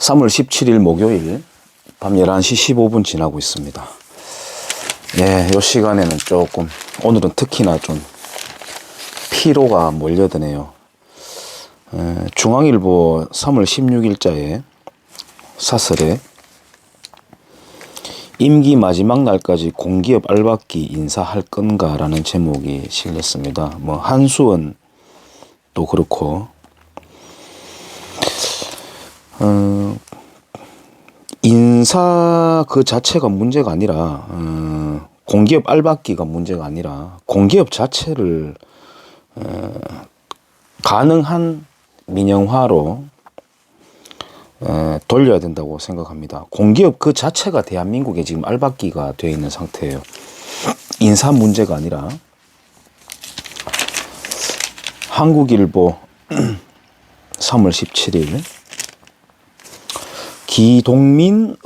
3월 17일 목요일 밤 11시 15분 지나고 있습니다. 네, 이 시간에는 조금, 오늘은 특히나 좀 피로가 몰려드네요. 중앙일보 3월 16일자에 사설에 임기 마지막 날까지 공기업 알박기 인사할 건가 라는 제목이 실렸습니다. 한수원도 그렇고, 인사 그 자체가 문제가 아니라, 공기업 알박기가 문제가 아니라, 공기업 자체를, 가능한 민영화로, 돌려야 된다고 생각합니다. 공기업 그 자체가 대한민국에 지금 알박기가 되어 있는 상태예요. 인사 문제가 아니라. 한국일보 3월 17일 기동민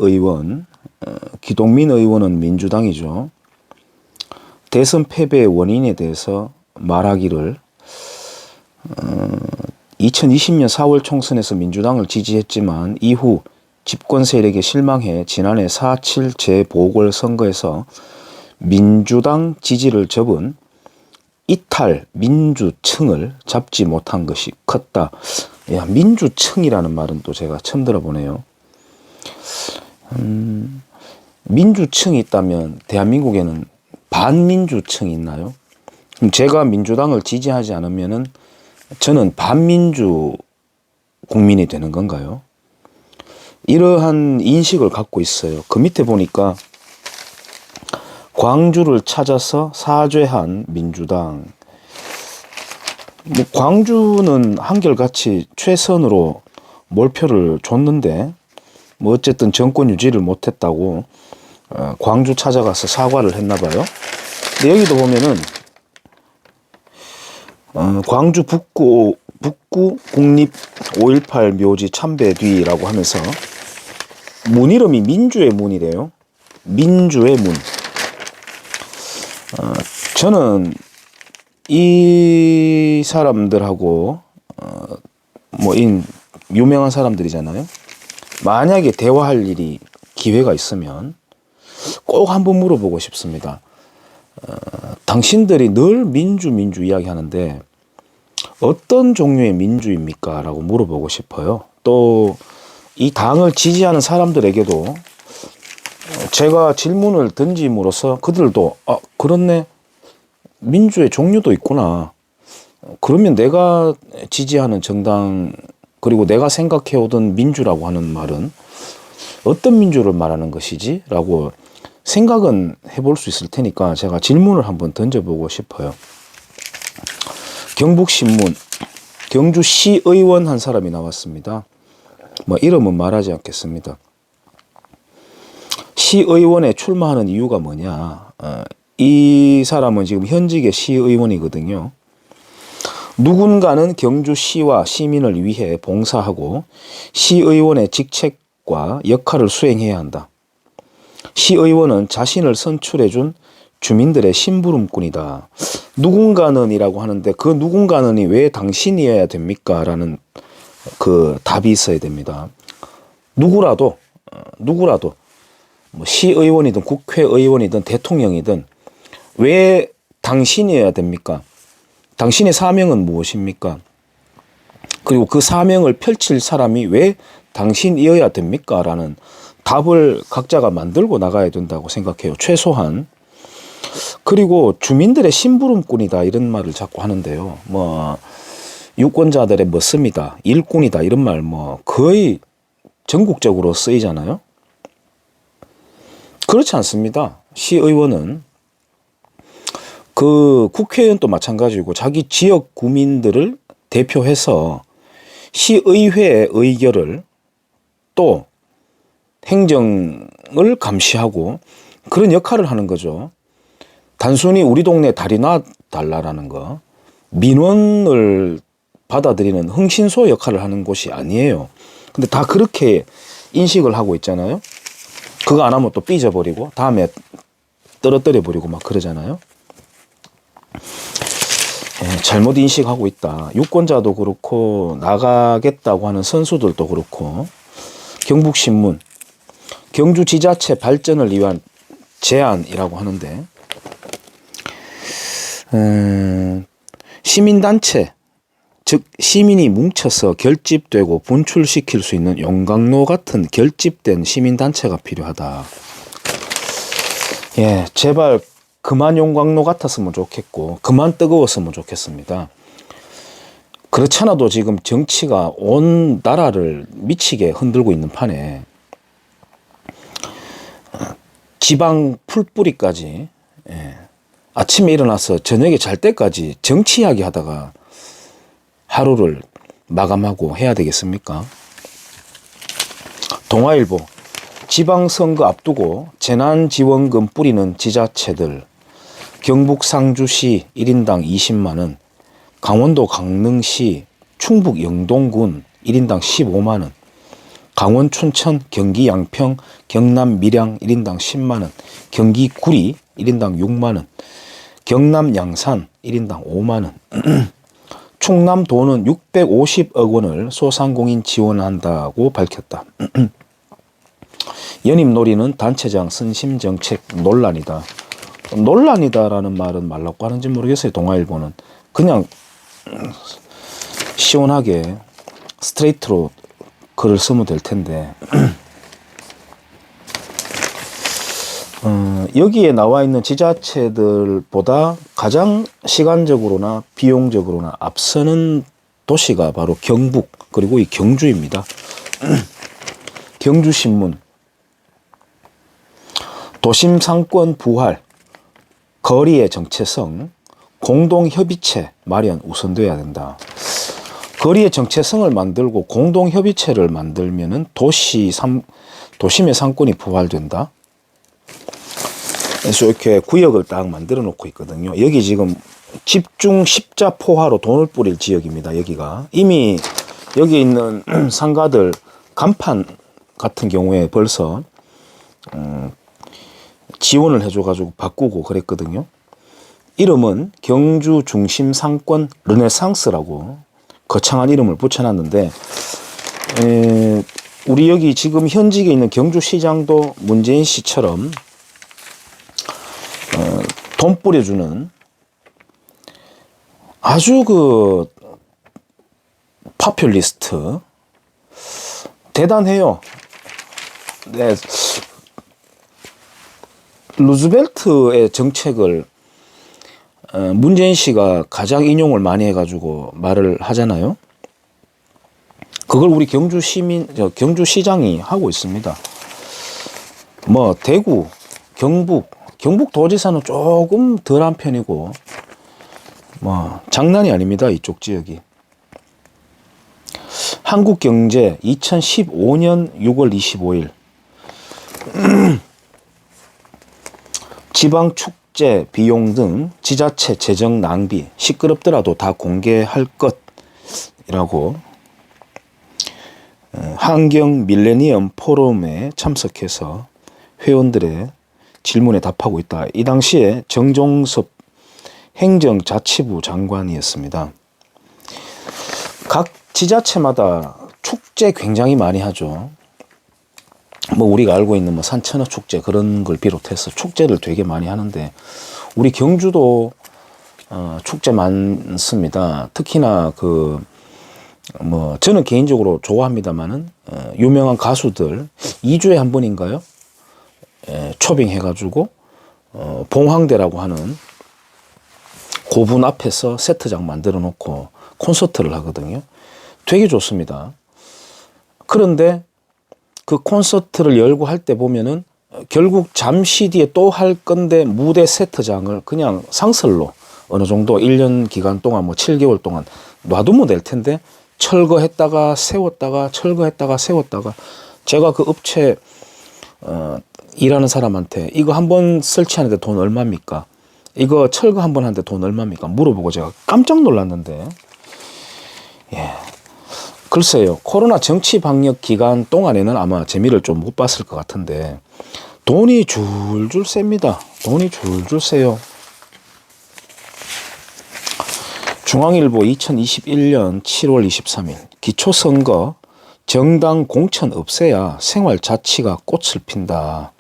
의원은 민주당이죠. 대선 패배의 원인에 대해서 말하기를 2020년 4월 총선에서 민주당을 지지했지만 이후 집권 세력에 실망해 지난해 4.7 재보궐선거에서 민주당 지지를 접은 이탈 민주층을 잡지 못한 것이 컸다. 야, 민주층이라는 말은 또 제가 처음 들어보네요. 민주층이 있다면 대한민국에는 반민주층이 있나요? 그럼 제가 민주당을 지지하지 않으면은 저는 반민주 국민이 되는 건가요? 이러한 인식을 갖고 있어요. 그 밑에 보니까 광주를 찾아서 사죄한 민주당. 광주는 한결같이 최선으로 몰표를 줬는데 어쨌든 정권 유지를 못했다고 광주 찾아가서 사과를 했나 봐요. 근데 여기도 보면은 광주 북구 국립 5.18 묘지 참배 뒤라고 하면서 문 이름이 민주의 문이래요. 민주의 문. 저는 이 사람들하고 유명한 사람들이잖아요. 만약에 대화할 일이 기회가 있으면 꼭 한번 물어보고 싶습니다. 당신들이 늘 민주 이야기 하는데 어떤 종류의 민주입니까? 라고 물어보고 싶어요. 또 이 당을 지지하는 사람들에게도 제가 질문을 던짐으로써 그들도 그렇네, 민주의 종류도 있구나. 그러면 내가 지지하는 정당 그리고 내가 생각해오던 민주라고 하는 말은 어떤 민주를 말하는 것이지? 라고 생각은 해볼 수 있을 테니까 제가 질문을 한번 던져보고 싶어요. 경북신문 경주시의원 한 사람이 나왔습니다. 이름은 말하지 않겠습니다. 시의원에 출마하는 이유가 뭐냐? 이 사람은 지금 현직의 시의원이거든요. 누군가는 경주시와 시민을 위해 봉사하고 시의원의 직책과 역할을 수행해야 한다. 시의원은 자신을 선출해준 주민들의 심부름꾼이다. 누군가는이라고 하는데 그 누군가는이 왜 당신이어야 됩니까? 라는 그 답이 있어야 됩니다. 누구라도 시의원이든 국회의원이든 대통령이든 왜 당신이어야 됩니까? 당신의 사명은 무엇입니까? 그리고 그 사명을 펼칠 사람이 왜 당신이어야 됩니까? 라는 답을 각자가 만들고 나가야 된다고 생각해요. 최소한. 그리고 주민들의 심부름꾼이다 이런 말을 자꾸 하는데요. 유권자들의 머슴이다, 일꾼이다 이런 말 거의 전국적으로 쓰이잖아요. 그렇지 않습니다. 시의원은 그 국회의원도 마찬가지고 자기 지역 구민들을 대표해서 시의회의 의결을 또 행정을 감시하고 그런 역할을 하는 거죠. 단순히 우리 동네 다리 놔달라라는 거, 민원을 받아들이는 흥신소 역할을 하는 곳이 아니에요. 근데 다 그렇게 인식을 하고 있잖아요. 그거 안 하면 또 삐져버리고 다음에 떨어뜨려버리고 막 그러잖아요. 잘못 인식하고 있다. 유권자도 그렇고 나가겠다고 하는 선수들도 그렇고 경북신문 경주 지자체 발전을 위한 제안이라고 하는데 시민단체 즉 시민이 뭉쳐서 결집되고 분출시킬 수 있는 용광로 같은 결집된 시민단체가 필요하다. 예, 제발 그만 용광로 같았으면 좋겠고 그만 뜨거웠으면 좋겠습니다. 그렇잖아도 지금 정치가 온 나라를 미치게 흔들고 있는 판에 지방 풀뿌리까지 아침에 일어나서 저녁에 잘 때까지 정치 이야기 하다가 하루를 마감하고 해야 되겠습니까? 동아일보 지방선거 앞두고 재난지원금 뿌리는 지자체들 경북 상주시 1인당 20만원 강원도 강릉시 충북 영동군 1인당 15만원 강원 춘천 경기 양평 경남 밀양 1인당 10만원 경기 구리 1인당 6만원 경남 양산 1인당 5만원 충남도는 650억 원을 소상공인 지원한다고 밝혔다. 연임놀이는 단체장 선심정책 논란이다. 논란이다라는 말은 말라고 하는지 모르겠어요. 동아일보는 그냥 시원하게 스트레이트로 글을 쓰면 될 텐데 여기에 나와 있는 지자체들보다 가장 시간적으로나 비용적으로나 앞서는 도시가 바로 경북 그리고 이 경주입니다. 경주신문 도심 상권 부활 거리의 정체성 공동협의체 마련 우선돼야 된다. 거리의 정체성을 만들고 공동협의체를 만들면은 도심의 상권이 부활된다. 그래서 이렇게 구역을 딱 만들어 놓고 있거든요. 여기 지금 집중 십자포화로 돈을 뿌릴 지역입니다. 여기가 이미 여기 있는 상가들 간판 같은 경우에 벌써 지원을 해줘가지고 바꾸고 그랬거든요. 이름은 경주 중심 상권 르네상스라고 거창한 이름을 붙여놨는데 우리 여기 지금 현직에 있는 경주시장도 문재인 씨처럼 돈 뿌려주는 아주 그 파퓰리스트 대단해요. 네. 루즈벨트의 정책을 문재인 씨가 가장 인용을 많이 해가지고 말을 하잖아요. 그걸 우리 경주시장이 하고 있습니다. 뭐 대구, 경북 도지사는 조금 덜한 편이고 뭐 장난이 아닙니다. 이쪽 지역이. 한국경제 2015년 6월 25일 지방축제 비용 등 지자체 재정 낭비 시끄럽더라도 다 공개할 것이라고 환경 밀레니엄 포럼에 참석해서 회원들의 질문에 답하고 있다. 이 당시에 정종섭 행정자치부 장관이었습니다. 각 지자체마다 축제 굉장히 많이 하죠. 뭐 우리가 알고 있는 뭐 산천어 축제 그런 걸 비롯해서 축제를 되게 많이 하는데 우리 경주도 축제 많습니다. 특히나 뭐 저는 개인적으로 좋아합니다만은 유명한 가수들 2주에 한 번인가요? 초빙해가지고 봉황대라고 하는 고분 앞에서 세트장 만들어 놓고 콘서트를 하거든요. 되게 좋습니다. 그런데 그 콘서트를 열고 할 때 보면은 결국 잠시 뒤에 또 할 건데 무대 세트장을 그냥 상설로 어느 정도 1년 기간 동안 뭐 7개월 동안 놔두면 될 텐데 철거했다가 세웠다가 철거했다가 세웠다가 제가 그 업체 일하는 사람한테 이거 한번 설치하는데 돈 얼마입니까? 이거 철거 한번 하는데 돈 얼마입니까? 물어보고 제가 깜짝 놀랐는데 예. 글쎄요. 코로나 정치 방역 기간 동안에는 아마 재미를 좀 못 봤을 것 같은데 돈이 줄줄 셉니다. 돈이 줄줄 세요. 중앙일보 2021년 7월 23일 기초선거 정당 공천 없애야 생활 자치가 꽃을 핀다.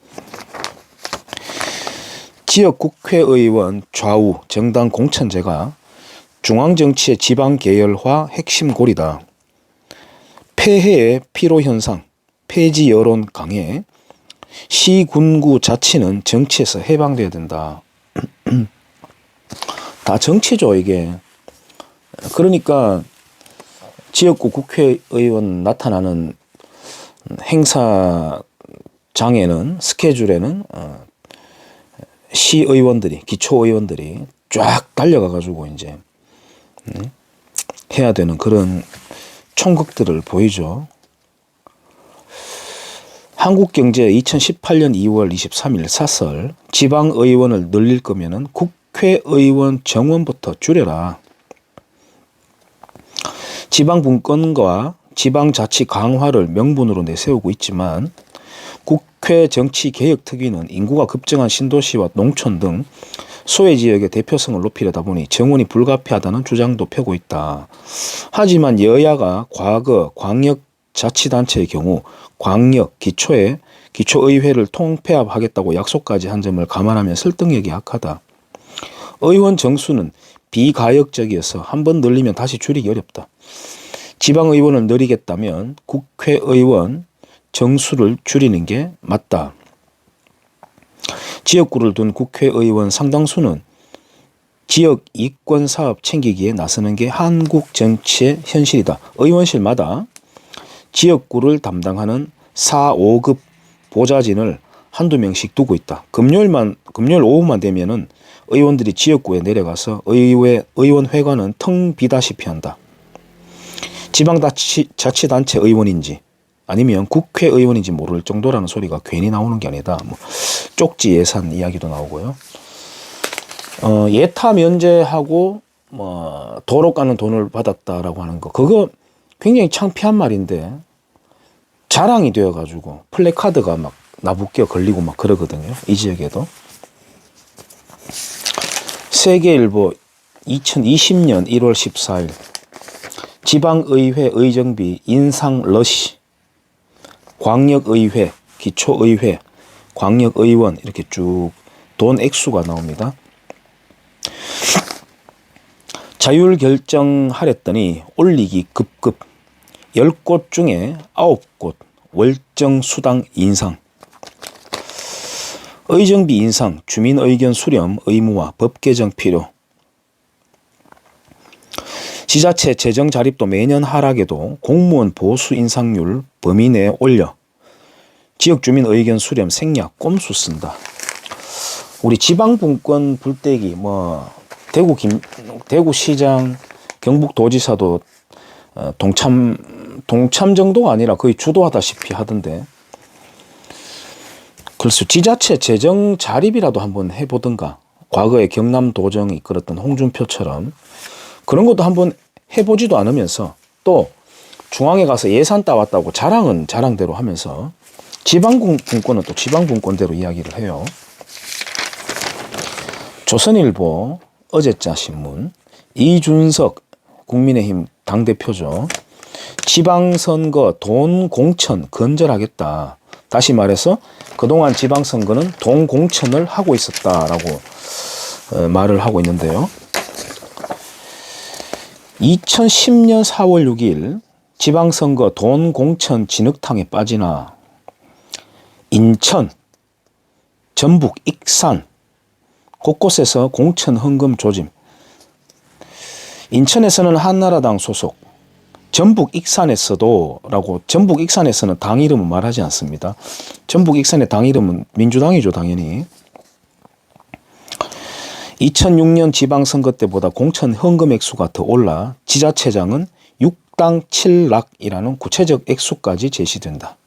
지역 국회의원 좌우 정당 공천제가 중앙정치의 지방 계열화 핵심 고리다. 폐해의 피로현상, 폐지 여론 강해, 시, 군구 자치는 정치에서 해방돼야 된다. 다 정치죠, 이게. 그러니까 지역구 국회의원 나타나는 행사장에는, 스케줄에는 시의원들이, 기초의원들이 쫙 달려가가지고 이제 해야 되는 그런 총극들을 보이죠. 한국경제 2018년 2월 23일 사설, 지방의원을 늘릴 거면은 국회의원 정원부터 줄여라. 지방분권과 지방자치 강화를 명분으로 내세우고 있지만 국회 정치개혁특위는 인구가 급증한 신도시와 농촌 등 소외지역의 대표성을 높이려다 보니 정원이 불가피하다는 주장도 펴고 있다. 하지만 여야가 과거 광역자치단체의 경우 광역, 기초의회를 통폐합하겠다고 약속까지 한 점을 감안하면 설득력이 약하다. 의원 정수는 비가역적이어서 한번 늘리면 다시 줄이기 어렵다. 지방의원을 늘리겠다면 국회의원 정수를 줄이는 게 맞다. 지역구를 둔 국회의원 상당수는 지역 이권 사업 챙기기에 나서는 게 한국 정치의 현실이다. 의원실마다 지역구를 담당하는 4, 5급 보좌진을 한두 명씩 두고 있다. 금요일 오후만 되면은 의원들이 지역구에 내려가서 의원회관은 텅 비다시피 한다. 지방자치단체 의원인지 아니면 국회의원인지 모를 정도라는 소리가 괜히 나오는 게 아니다. 뭐 쪽지 예산 이야기도 나오고요. 예타 면제하고 뭐 도로 가는 돈을 받았다라고 하는 거, 그거 굉장히 창피한 말인데 자랑이 되어가지고 플래카드가 막 나부껴 걸리고 막 그러거든요. 이 지역에도. 세계일보 2020년 1월 14일 지방의회 의정비 인상 러시, 광역의회, 기초의회, 광역의원 이렇게 쭉 돈 액수가 나옵니다. 자율 결정하랬더니 올리기 급급 10곳 중에 9곳 월정 수당 인상. 의정비 인상, 주민 의견 수렴 의무화, 법 개정 필요. 지자체 재정 자립도 매년 하락에도 공무원 보수 인상률 범위 내에 올려 지역 주민 의견 수렴 생략 꼼수 쓴다. 우리 지방분권 불떼기 뭐 대구시장, 경북도지사도 동참 정도가 아니라 거의 주도하다시피 하던데, 그래서 지자체 재정 자립이라도 한번 해보든가, 과거에 경남도정이 이끌었던 홍준표처럼 그런 것도 한번 해보지도 않으면서 또 중앙에 가서 예산 따왔다고 자랑은 자랑대로 하면서 지방분권은 또 지방분권대로 이야기를 해요. 조선일보 어제자 신문, 이준석 국민의힘 당대표죠. 지방선거 돈 공천 건절하겠다. 다시 말해서 그동안 지방선거는 돈 공천을 하고 있었다라고 말을 하고 있는데요. 2010년 4월 6일 지방선거 돈 공천 진흙탕에 빠지나 인천, 전북, 익산 곳곳에서 공천 헌금 조짐. 인천에서는 한나라당 소속, 전북 익산에서도 라고, 전북 익산에서는 당 이름은 말하지 않습니다. 전북 익산의 당 이름은 민주당이죠, 당연히. 2006년 지방선거 때보다 공천 헌금 액수가 더 올라 지자체장은 6당 7락이라는 구체적 액수까지 제시된다.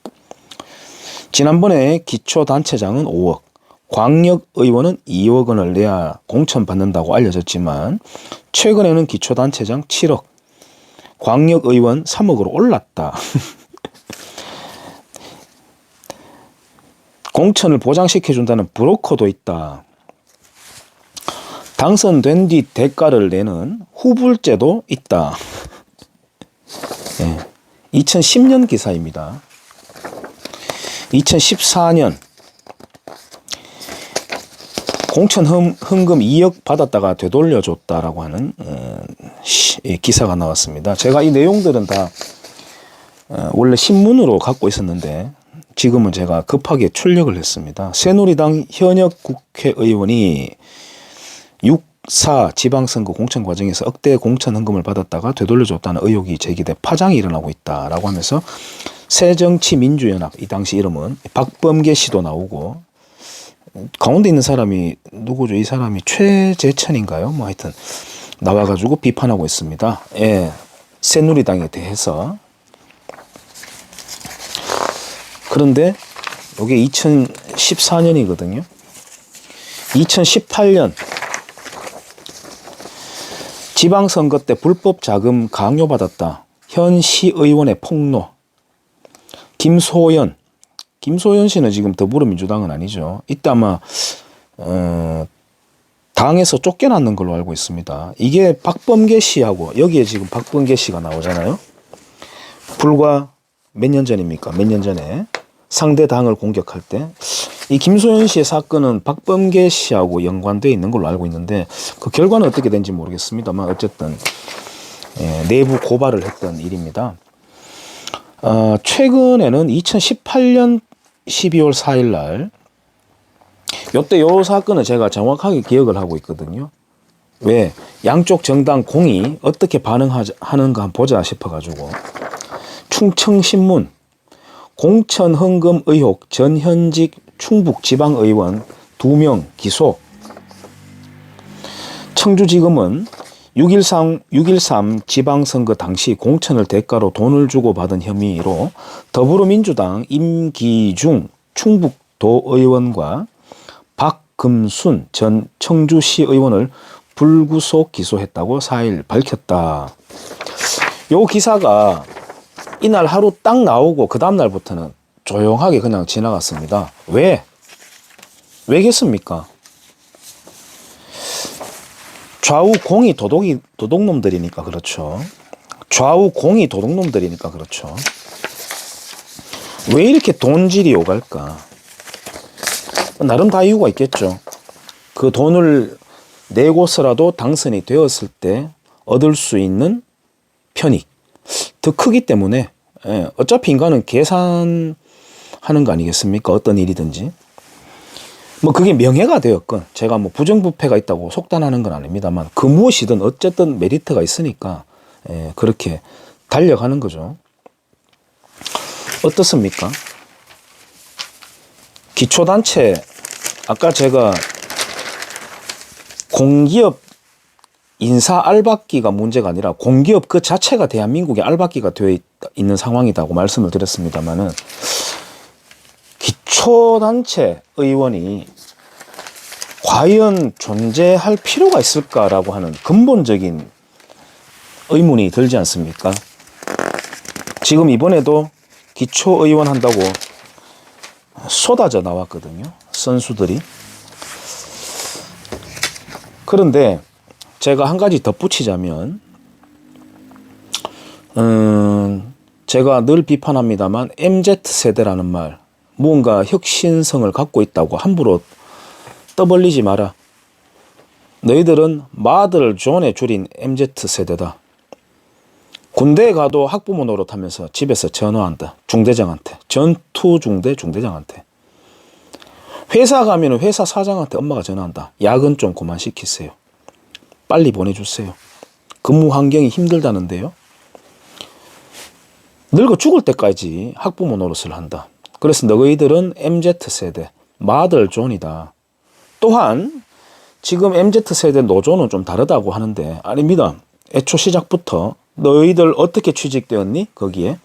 지난번에 기초단체장은 5억, 광역의원은 2억 원을 내야 공천받는다고 알려졌지만 최근에는 기초단체장 7억, 광역의원 3억으로 올랐다. 공천을 보장시켜준다는 브로커도 있다. 당선된 뒤 대가를 내는 후불제도 있다. 네. 2010년 기사입니다. 2014년 공천 헌금 2억 받았다가 되돌려줬다라고 하는 기사가 나왔습니다. 제가 이 내용들은 다 원래 신문으로 갖고 있었는데 지금은 제가 급하게 출력을 했습니다. 새누리당 현역 국회의원이 6.4 지방선거 공천 과정에서 억대 공천 헌금을 받았다가 되돌려줬다는 의혹이 제기돼 파장이 일어나고 있다라고 하면서 새정치민주연합, 이 당시 이름은 박범계 씨도 나오고 가운데 있는 사람이 누구죠? 이 사람이 최재천인가요? 뭐 하여튼 나와가지고 비판하고 있습니다. 예, 새누리당에 대해서. 그런데 이게 2014년이거든요. 2018년 지방선거 때 불법 자금 강요받았다. 현 시의원의 폭로. 김소연 씨는 지금 더불어민주당은 아니죠. 이때 아마 당에서 쫓겨났는 걸로 알고 있습니다. 이게 박범계 씨하고 여기에 지금 박범계 씨가 나오잖아요. 불과 몇 년 전입니까? 몇 년 전에 상대 당을 공격할 때 이 김소연 씨의 사건은 박범계 씨하고 연관되어 있는 걸로 알고 있는데 그 결과는 어떻게 된지 모르겠습니다만 어쨌든 내부 고발을 했던 일입니다. 최근에는 2018년 12월 4일 날 요때 요 사건은 제가 정확하게 기억을 하고 있거든요. 왜? 양쪽 정당 공이 어떻게 반응하는가 한번 보자 싶어가지고 충청신문 공천 헌금 의혹 전현직 충북지방의원 2명 기소. 청주지검은 6.13 지방선거 당시 공천을 대가로 돈을 주고 받은 혐의로 더불어민주당 임기중 충북도의원과 박금순 전 청주시 의원을 불구속 기소했다고 4일 밝혔다. 요 기사가 이날 하루 딱 나오고 그 다음 날부터는 조용하게 그냥 지나갔습니다. 왜겠습니까? 좌우 공이 도둑놈들이니까 그렇죠. 좌우 공이 도둑놈들이니까 그렇죠. 왜 이렇게 돈질이 오갈까? 나름 다 이유가 있겠죠. 그 돈을 내고서라도 당선이 되었을 때 얻을 수 있는 편익 더 크기 때문에 어차피 인간은 계산하는 거 아니겠습니까? 어떤 일이든지. 뭐 그게 명예가 되었건 제가 뭐 부정부패가 있다고 속단하는 건 아닙니다만 그 무엇이든 어쨌든 메리트가 있으니까 그렇게 달려가는 거죠. 어떻습니까? 기초단체 아까 제가 공기업 인사 알박기가 문제가 아니라 공기업 그 자체가 대한민국의 알박기가 되어 있는 상황이라고 말씀을 드렸습니다만은 기초단체 의원이 과연 존재할 필요가 있을까라고 하는 근본적인 의문이 들지 않습니까? 지금 이번에도 기초의원 한다고 쏟아져 나왔거든요. 선수들이. 그런데 제가 한 가지 덧붙이자면 제가 늘 비판합니다만 MZ세대라는 말 무언가 혁신성을 갖고 있다고 함부로 떠벌리지 마라. 너희들은 마들 존에 줄인 MZ세대다. 군대에 가도 학부모 노릇하면서 집에서 전화한다. 중대장한테. 전투중대 중대장한테. 회사 가면 회사 사장한테 엄마가 전화한다. 야근 좀 그만 시키세요. 빨리 보내주세요. 근무 환경이 힘들다는데요. 늙어 죽을 때까지 학부모 노릇을 한다. 그래서 너희들은 MZ세대, 마들 존이다. 또한 지금 MZ세대 노조는 좀 다르다고 하는데 아닙니다. 애초 시작부터 너희들 어떻게 취직되었니? 거기에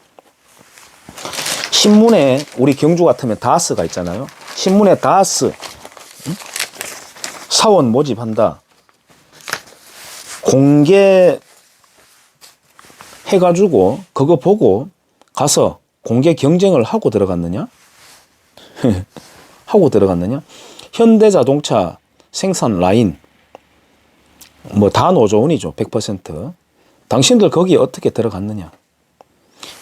신문에 우리 경주 같으면 다스가 있잖아요. 신문에 다스 사원 모집한다. 공개 해가지고 그거 보고 가서 공개 경쟁을 하고 들어갔느냐? 하고 들어갔느냐? 현대자동차 생산 라인 뭐 다 노조원이죠. 100%. 당신들 거기에 어떻게 들어갔느냐?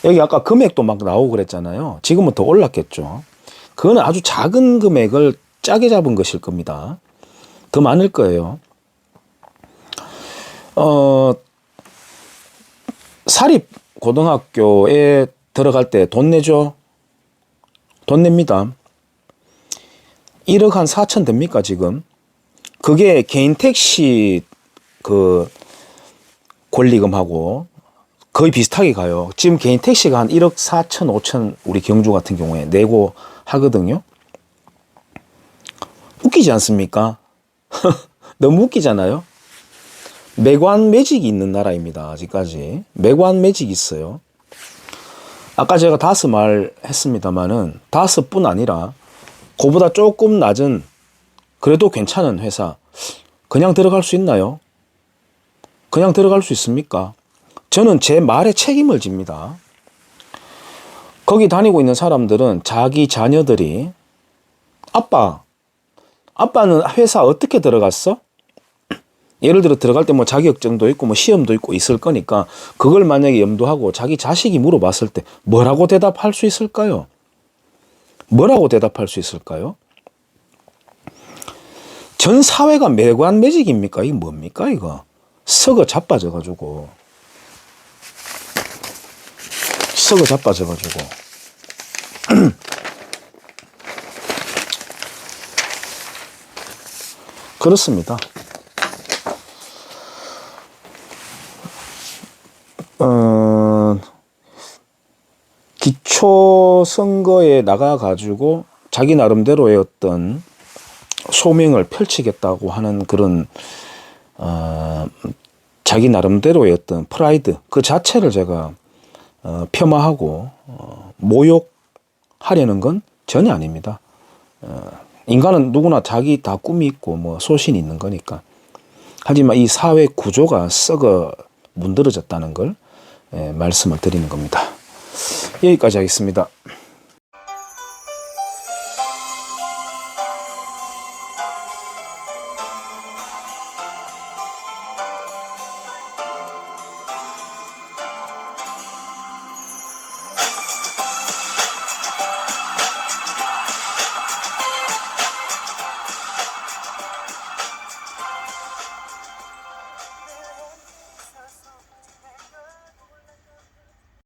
여기 아까 금액도 막 나오고 그랬잖아요. 지금은 더 올랐겠죠. 그거는 아주 작은 금액을 짜게 잡은 것일 겁니다. 더 많을 거예요. 사립 고등학교에 들어갈 때 돈 내죠? 돈 냅니다. 1억 한 4천 됩니까, 지금? 그게 개인 택시 그 권리금하고 거의 비슷하게 가요. 지금 개인 택시가 한 1억 4천, 5천 우리 경주 같은 경우에 내고 하거든요. 웃기지 않습니까? 너무 웃기잖아요. 매관 매직이 있는 나라입니다. 아직까지. 매관 매직이 있어요. 아까 제가 다스 말 했습니다만은 다스뿐 아니라 그보다 조금 낮은 그래도 괜찮은 회사 그냥 들어갈 수 있나요? 그냥 들어갈 수 있습니까? 저는 제 말에 책임을 집니다. 거기 다니고 있는 사람들은 자기 자녀들이 아빠는 회사 어떻게 들어갔어? 예를 들어 들어갈 때 뭐 자격증도 있고 뭐 시험도 있고 있을 거니까 그걸 만약에 염두하고 자기 자식이 물어봤을 때 뭐라고 대답할 수 있을까요? 뭐라고 대답할 수 있을까요? 전 사회가 매관 매직입니까? 이게 뭡니까 이거? 썩어 자빠져가지고 그렇습니다. 기초 선거에 나가가지고 자기 나름대로의 어떤 소명을 펼치겠다고 하는 그런 자기 나름대로의 어떤 프라이드 그 자체를 제가 폄하하고 모욕하려는 건 전혀 아닙니다. 인간은 누구나 자기 다 꿈이 있고 뭐 소신이 있는 거니까. 하지만 이 사회 구조가 썩어 문드러졌다는 걸 말씀을 드리는 겁니다. 여기까지 하겠습니다.